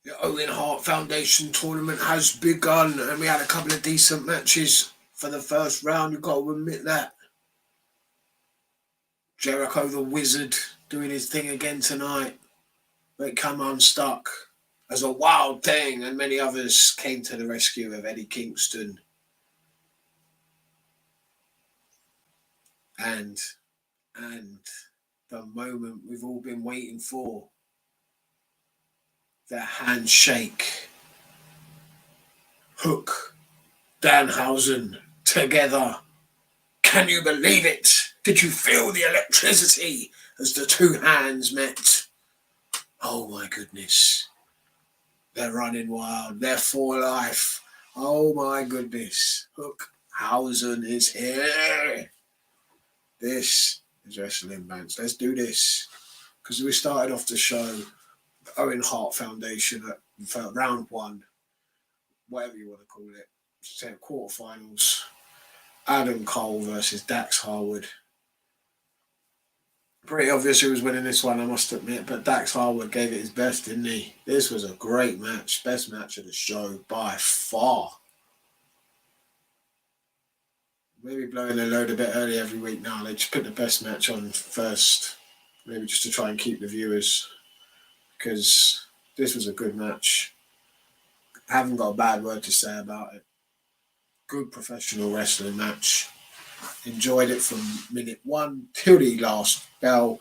The Owen Hart Foundation tournament has begun, and we had a couple of decent matches for the first round. You've got to admit that. Jericho the Wizard doing his thing again tonight. But come unstuck as a wild thing, and many others came to the rescue of Eddie Kingston. And the moment we've all been waiting for. The handshake. Hook, Danhausen, together. Can you believe it? Did you feel the electricity as the two hands met? Oh my goodness. They're running wild. They're for life. Oh my goodness. Hookhausen is here. This is Wrestling Bands. Let's do this. Because we started off the show, the Owen Hart Foundation at round one, whatever you want to call it, quarterfinals. Adam Cole versus Dax Harwood. Pretty obvious who was winning this one, I must admit, but Dax Harwood gave it his best, didn't he? This was a great match, best match of the show by far. Maybe blowing their load a bit early every week now. They just put the best match on first, maybe just to try and keep the viewers, because this was a good match. I haven't got a bad word to say about it. Good professional wrestling match. Enjoyed it from minute one till the last bell.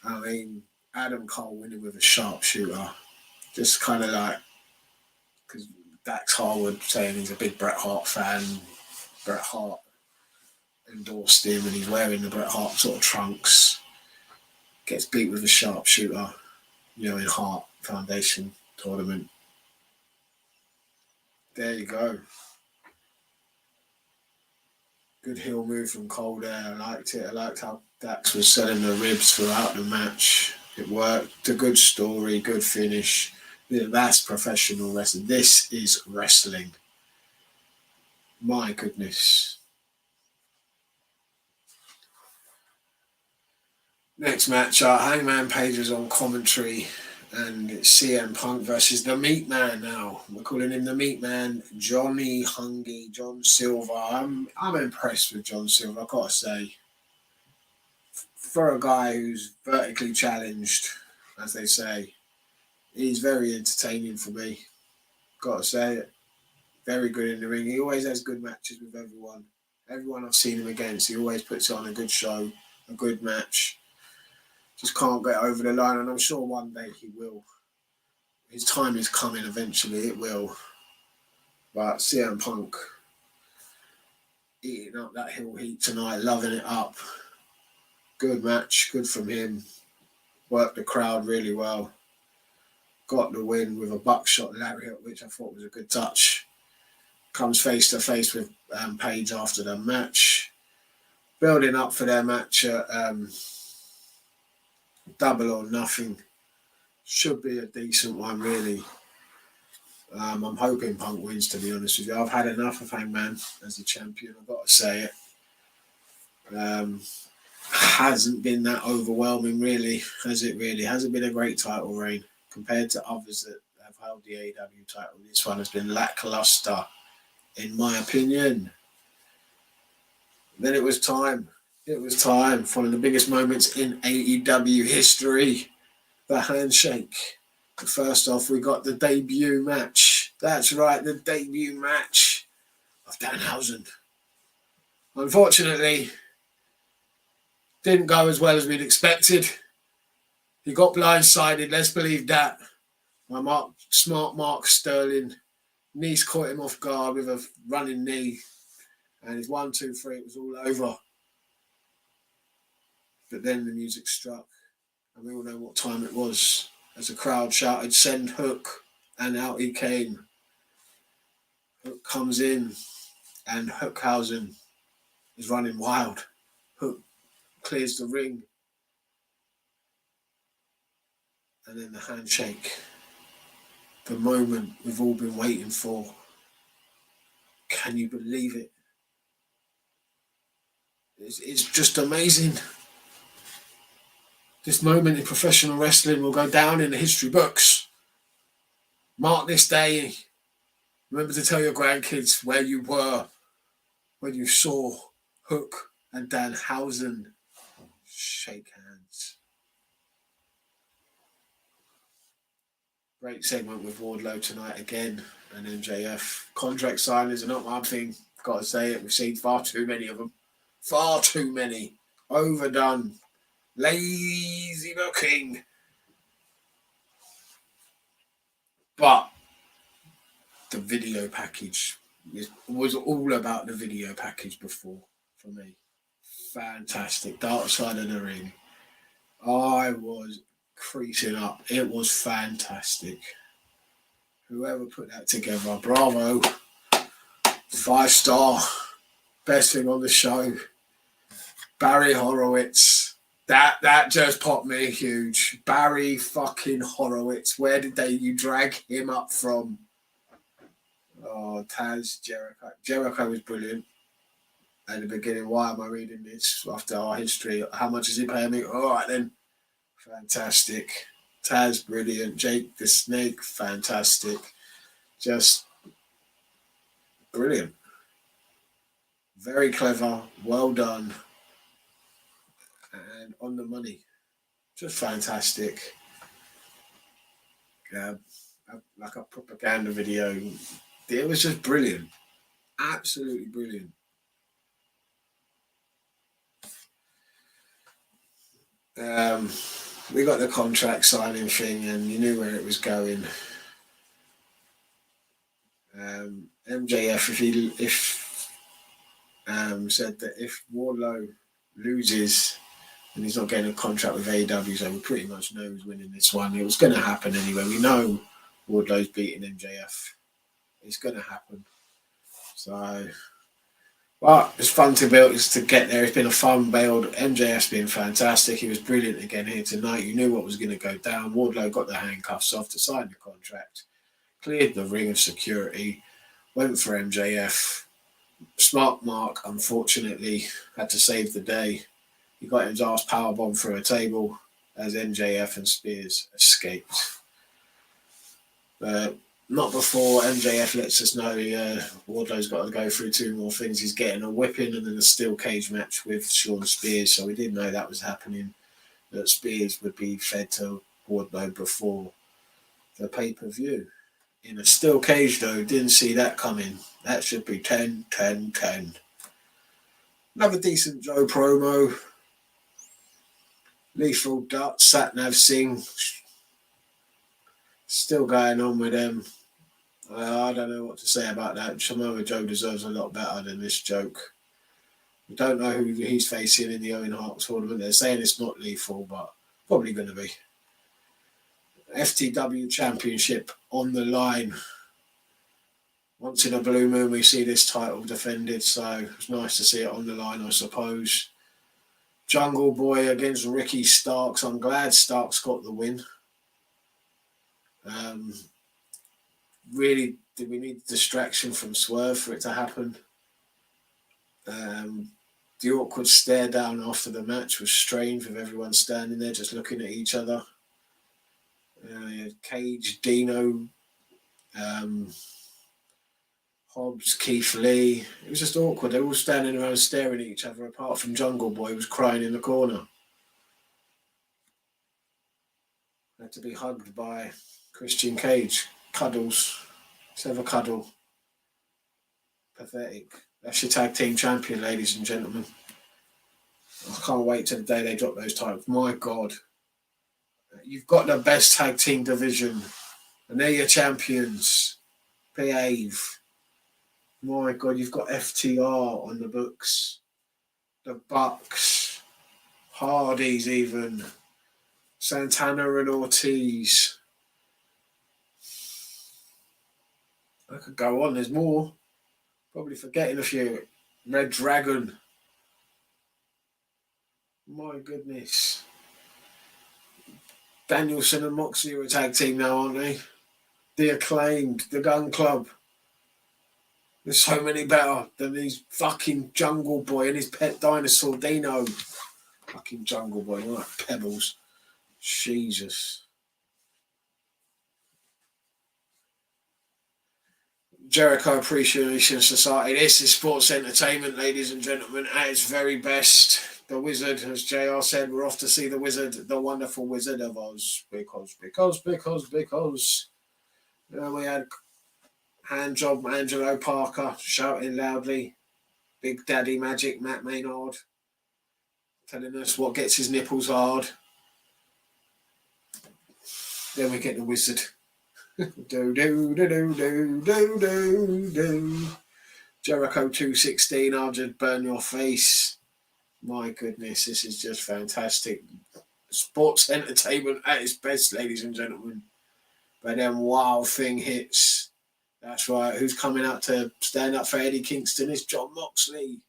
I mean, Adam Cole winning with a sharpshooter. Just kind of like, because Dax Harwood saying he's a big Bret Hart fan. Bret Hart endorsed him and he's wearing the Bret Hart sort of trunks. Gets beat with a sharpshooter, in Hart Foundation tournament. There you go. Good heel move from Cole there. I liked it. I liked how Dax was selling the ribs throughout the match. It worked. A good story, good finish. That's professional wrestling. This is wrestling. My goodness. Next match, Hangman Page is on commentary, and it's CM Punk versus the Meat Man now. We're calling him the Meat Man, Johnny Hungy, John Silver. I'm impressed with John Silver, I've got to say. For a guy who's vertically challenged, as they say, he's very entertaining for me. Got to say it. Very good in the ring. He always has good matches with everyone. Everyone I've seen him against, he always puts on a good show, a good match. Just can't get over the line, and I'm sure one day he will. His time is coming eventually, it will. But CM Punk eating up that heel heat tonight, loving it up. Good match, good from him. Worked the crowd really well. Got the win with a buckshot lariat, which I thought was a good touch. Comes face to face with Page after the match. Building up for their match at Double or Nothing. Should be a decent one, really. I'm hoping Punk wins, to be honest with you. I've had enough of Hangman as a champion, I've got to say it. Hasn't been that overwhelming, really, has it really? Hasn't been a great title reign compared to others that have held the AEW title. This one has been lackluster, in my opinion. Then it was time. It was time for one of the biggest moments in AEW history. The handshake. First off, we got the debut match. That's right, the debut match of Danhausen. Unfortunately, didn't go as well as we'd expected. He got blindsided, let's believe that. Smart Mark Sterling. Knees caught him off guard with a running knee. And his 1, 2, 3, it was all over. But then the music struck. And we all know what time it was. As the crowd shouted, "Send Hook," and out he came. Hook comes in, and Hookhausen is running wild. Hook clears the ring. And then the handshake. The moment we've all been waiting for. Can you believe it? It's just amazing. This moment in professional wrestling will go down in the history books. Mark this day. Remember to tell your grandkids where you were when you saw Hook and Danhausen shake hands. Great segment with Wardlow tonight again, and MJF. Contract signings are not my thing. Got to say it. We've seen far too many of them. Far too many. Overdone. Lazy booking. But the video package was all about the video package before for me. Fantastic. Dark side of the ring. I was creasing up. It was fantastic. Whoever put that together, bravo. 5-star. Best thing on the show. Barry Horowitz. That just popped me huge. Barry fucking Horowitz. Where did you drag him up from? Oh, Taz, Jericho. Jericho was brilliant at the beginning. Why am I reading this after our history? How much is he paying me? All right then. Fantastic. Taz, brilliant. Jake the Snake, fantastic. Just brilliant. Very clever. Well done. And on the money. Just fantastic. Like a propaganda video. It was just brilliant. Absolutely brilliant. We got the contract signing thing and you knew where it was going. MJF, said that if Wardlow loses and he's not getting a contract with AEW, so we pretty much know who's winning this one. It was going to happen anyway. We know Wardlow's beating MJF. It's going to happen. So, but it's fun to build, it's to get there. It's been a fun build. MJF's been fantastic. He was brilliant again here tonight. You knew what was going to go down. Wardlow got the handcuffs off to sign the contract, cleared the ring of security, went for MJF. Smart Mark, unfortunately, had to save the day. He got his ass powerbomb through a table as MJF and Spears escaped. Not before MJF lets us know Wardlow's got to go through two more things. He's getting a whipping and then a steel cage match with Sean Spears. So we didn't know that was happening, that Spears would be fed to Wardlow before the pay-per-view. In a steel cage, though, didn't see that coming. That should be 10, 10, 10. Another decent Joe promo. Lethal Dut, Satnav Singh. Still going on with them. I don't know what to say about that. Samoa Joe deserves a lot better than this joke. We don't know who he's facing in the Owen Hart tournament. They're saying it's not lethal, but probably going to be. FTW Championship on the line. Once in a blue moon, we see this title defended, so it's nice to see it on the line, I suppose. Jungle Boy against Ricky Starks. I'm glad Starks got the win. Really, did we need distraction from Swerve for it to happen? The awkward stare down after the match was strange with everyone standing there just looking at each other. Cage, Dino, Hobbs, Keith Lee. It was just awkward. They were all standing around staring at each other, apart from Jungle Boy, who was crying in the corner. Had to be hugged by Christian Cage. Cuddles. Let's have a cuddle. Pathetic. That's your tag team champion, ladies and gentlemen. I can't wait till the day they drop those titles. My God. You've got the best tag team division. And they're your champions. Behave. My God, you've got FTR on the books. The Bucks. Hardys even. Santana and Ortiz. I could go on, there's more. Probably forgetting a few. Red Dragon. My goodness. Danielson and Moxley are a tag team now, aren't they? The Acclaimed, the Gun Club. There's so many better than these fucking Jungle Boy and his pet dinosaur Dino. Fucking Jungle Boy, like pebbles. Jesus. Jericho Appreciation Society. This is sports entertainment, ladies and gentlemen, at its very best. The Wizard, as JR said, we're off to see the Wizard, the wonderful Wizard of Oz. Because. We had handjob Angelo Parker shouting loudly, Big Daddy Magic Matt Maynard, telling us what gets his nipples hard. Then we get the Wizard. do do do do do do do do. Jericho 216, I'll just burn your face. My goodness, this is just fantastic. Sports entertainment at its best, ladies and gentlemen. But then Wild Thing hits. That's right. Who's coming out to stand up for Eddie Kingston? It's John Moxley.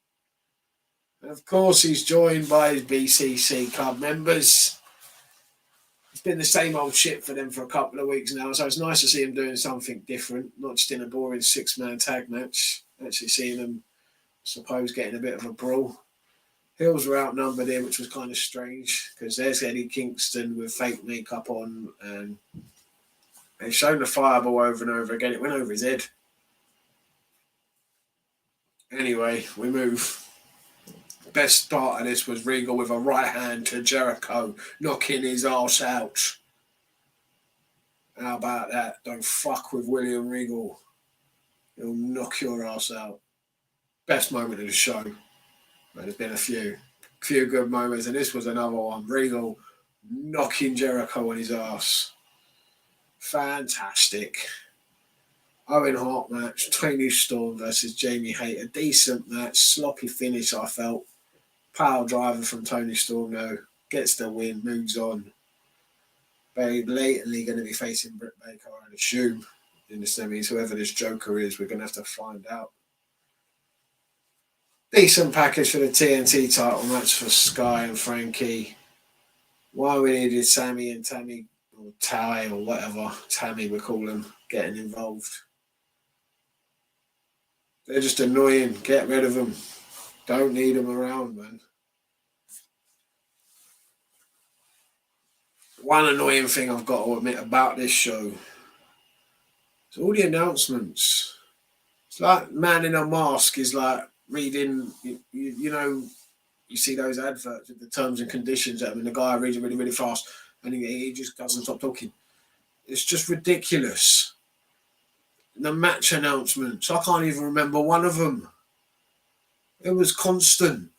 And of course, he's joined by his BCC club members. It's been the same old shit for them for a couple of weeks now, so it's nice to see him doing something different, not just in a boring six-man tag match. Actually seeing them, I suppose, getting a bit of a brawl. Hills were outnumbered here, which was kind of strange, because there's Eddie Kingston with fake makeup on, and they've shown the fireball over and over again. It went over his head. Anyway, we move. Best part of this was Regal with a right hand to Jericho, knocking his arse out. How about that? Don't fuck with William Regal. He'll knock your ass out. Best moment of the show. But there's been a few good moments, and this was another one. Regal knocking Jericho on his ass. Fantastic. Owen Hart match. Tony Storm versus Jamie Hayter. Decent match. Sloppy finish, I felt. Power driver from Tony Storm, though. Gets the win, moves on. Very blatantly going to be facing Britt Baker, I'd assume, in the semis. Whoever this Joker is, we're going to have to find out. Decent package for the TNT title match for Sky and Frankie. Why we needed Sammy and Tammy, or Ty, or whatever Tammy we call them, getting involved. They're just annoying. Get rid of them. Don't need them around, man. One annoying thing I've got to admit about this show is all the announcements. It's like Man in a Mask is like reading, you know, you see those adverts with the terms and conditions, and the guy reads it really, really fast, and he just doesn't stop talking. It's just ridiculous. The match announcements, I can't even remember one of them. It was constant,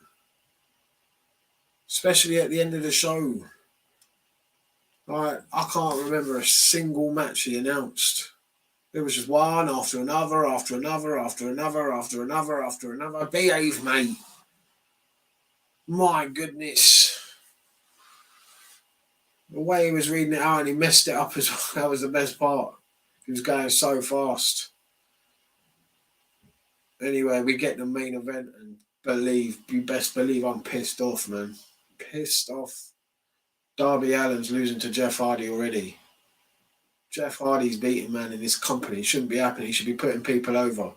especially at the end of the show. Like, I can't remember a single match he announced. It was just one after another, after another, after another, after another, after another. Behave, mate. My goodness. The way he was reading it out and he messed it up as well, that was the best part. He was going so fast. Anyway, we get the main event, and you best believe I'm pissed off, man. Pissed off. Darby Allin's losing to Jeff Hardy already. Jeff Hardy's beating man in this company. It shouldn't be happening. He should be putting people over.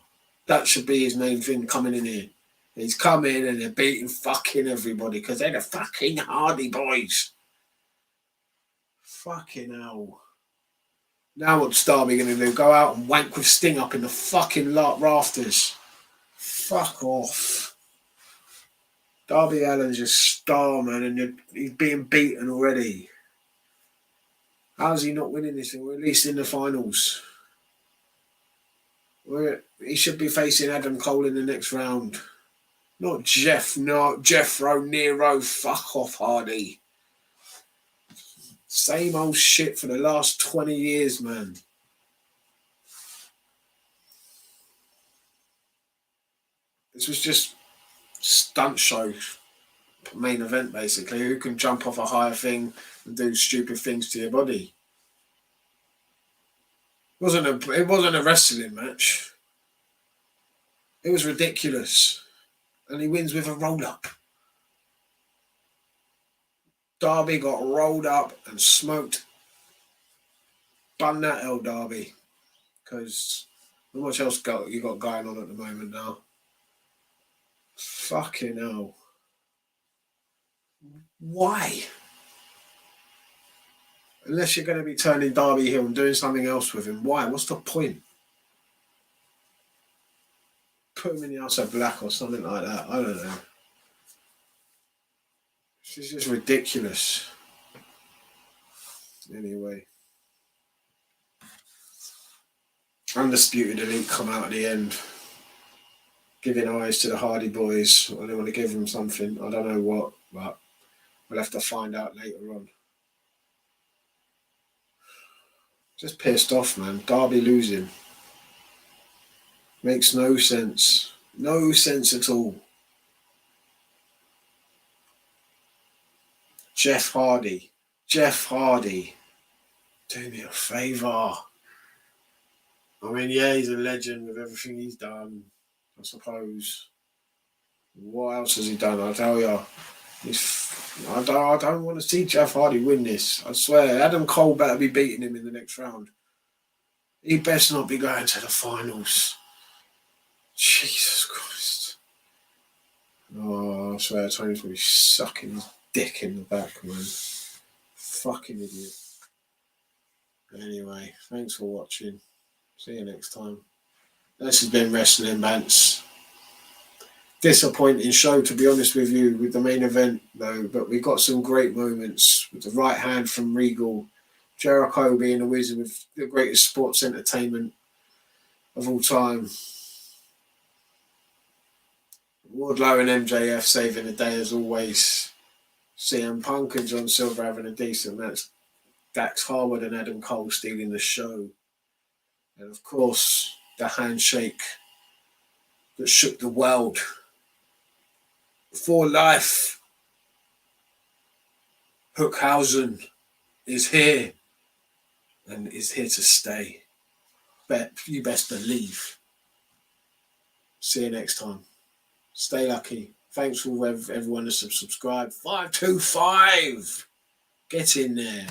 That should be his main thing coming in here. He's come in and they're beating fucking everybody because they're the fucking Hardy boys. Fucking hell. Now what's Darby going to do? Go out and wank with Sting up in the fucking rafters. Fuck off. Darby Allin's a star, man, and he's being beaten already. How's he not winning this thing? Or at least in the finals. He should be facing Adam Cole in the next round. Not Jeff, no, Jeffro, Nero, fuck off, Hardy. Same old shit for the last 20 years, man. This was just stunt show main event, basically. Who can jump off a higher thing and do stupid things to your body? It wasn't a wrestling match. It was ridiculous. And he wins with a roll-up. Darby got rolled up and smoked. Bun that hell, Darby. Because not much else you got going on at the moment now. Fucking hell. Why? Unless you're going to be turning Darby heel and doing something else with him. Why? What's the point? put him in the House of Black or something like that. I don't know. This is just ridiculous. Anyway. Undisputed Elite come out at the end, giving eyes to the Hardy Boys. Or they want to give them something. I don't know what, but we'll have to find out later on. Just pissed off, man. Darby losing. Makes no sense. No sense at all. Jeff Hardy. Do me a favour. I mean, yeah, he's a legend with everything he's done, I suppose. What else has he done? I'll tell you. I don't want to see Jeff Hardy win this. I swear. Adam Cole better be beating him in the next round. He best not be going to the finals. Jesus Christ. Oh, I swear, Tony's going to be sucking his dick in the back, man. Fucking idiot. Anyway, thanks for watching. See you next time. This has been Wrestling Bants. Disappointing show, to be honest with you, with the main event, though. But we got some great moments with the right hand from Regal. Jericho being a wizard with the greatest sports entertainment of all time. Wardlow and MJF saving the day as always. CM Punk and John Silver having a decent match. Dax Harwood and Adam Cole stealing the show. And of course, the handshake that shook the world. For life. Hookhausen is here and is here to stay. But you best believe. See you next time. Stay lucky. Thanks for everyone that's subscribed. 525. Get in there.